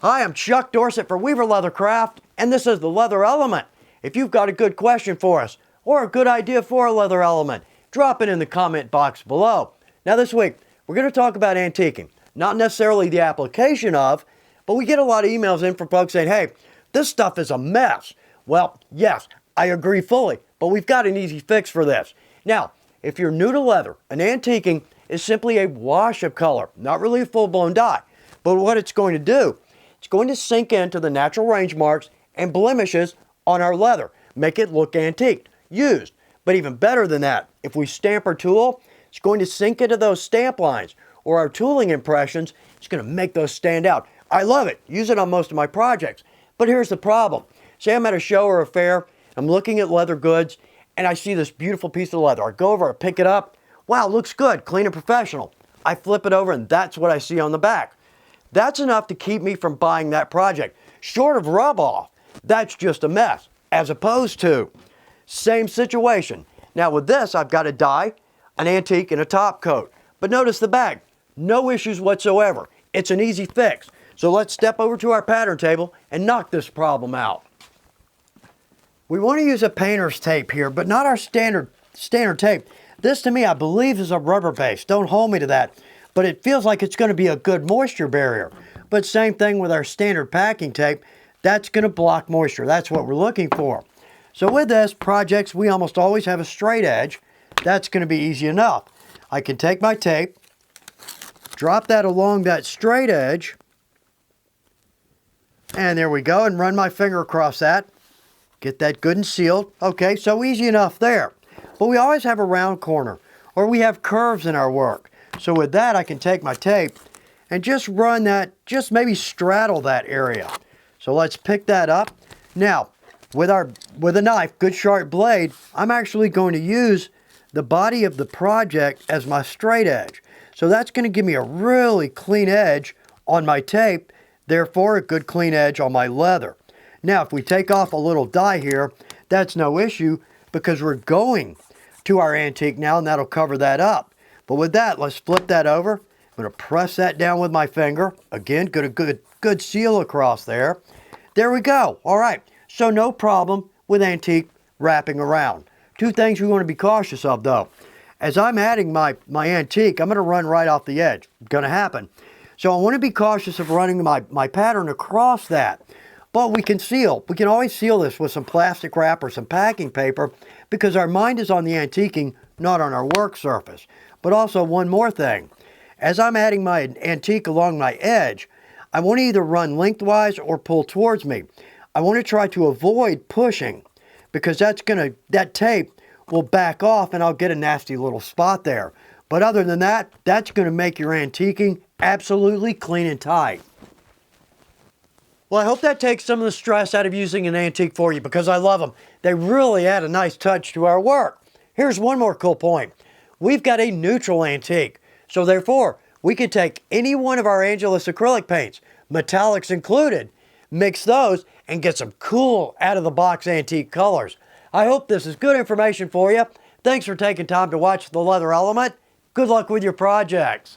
Hi, I'm Chuck Dorsett for Weaver Leathercraft, and this is the Leather Element. If you've got a good question for us, or a good idea for a leather element, drop it in the comment box below. Now this week, we're going to talk about antiquing. Not necessarily the application of, but we get a lot of emails in from folks saying, hey, this stuff is a mess. Well, yes, I agree fully, but we've got an easy fix for this. Now, if you're new to leather, an antiquing is simply a wash of color, not really a full-blown dye. But what it's going to do, it's going to sink into the natural range marks and blemishes on our leather, make it look antiqued, used. But even better than that, if we stamp our tool, it's going to sink into those stamp lines or our tooling impressions. It's going to make those stand out. I love it. Use it on most of my projects. But here's the problem. Say I'm at a show or a fair, I'm looking at leather goods, and I see this beautiful piece of leather. I go over, I pick it up. Wow, looks good, clean and professional. I flip it over, and that's what I see on the back. That's enough to keep me from buying that project. Short of rub off, that's just a mess. As opposed to, same situation. Now with this, I've got a dye, an antique, and a top coat. But notice the bag, no issues whatsoever. It's an easy fix. So let's step over to our pattern table and knock this problem out. We want to use a painter's tape here, but not our standard tape. This to me, I believe, is a rubber base. Don't hold me to that. But it feels like it's going to be a good moisture barrier. But same thing with our standard packing tape. That's going to block moisture. That's what we're looking for. So with this, projects, we almost always have a straight edge. That's going to be easy enough. I can take my tape, drop that along that straight edge, and there we go, and run my finger across that. Get that good and sealed. Okay, so easy enough there. But we always have a round corner, or we have curves in our work. So with that, I can take my tape and just run that, just maybe straddle that area. So let's pick that up. Now, with a knife, good sharp blade, I'm actually going to use the body of the project as my straight edge. So that's going to give me a really clean edge on my tape, therefore a good clean edge on my leather. Now, if we take off a little dye here, that's no issue because we're going to our antique now, and that'll cover that up. But with that, let's flip that over. I'm going to press that down with my finger. Again, get a good seal across there. There we go. All right. So no problem with antique wrapping around. Two things we want to be cautious of, though. As I'm adding my antique, I'm going to run right off the edge. It's going to happen. So I want to be cautious of running my pattern across that. But we can seal. We can always seal this with some plastic wrap or some packing paper because our mind is on the antiquing, not on our work surface. But also one more thing. As I'm adding my antique along my edge, I want to either run lengthwise or pull towards me. I want to try to avoid pushing because that tape will back off and I'll get a nasty little spot there. But other than that, that's going to make your antiquing absolutely clean and tight. Well, I hope that takes some of the stress out of using an antique for you because I love them. They really add a nice touch to our work. Here's one more cool point. We've got a neutral antique, so therefore we can take any one of our Angelus acrylic paints, metallics included, mix those and get some cool out-of-the-box antique colors. I hope this is good information for you. Thanks for taking time to watch The Leather Element. Good luck with your projects.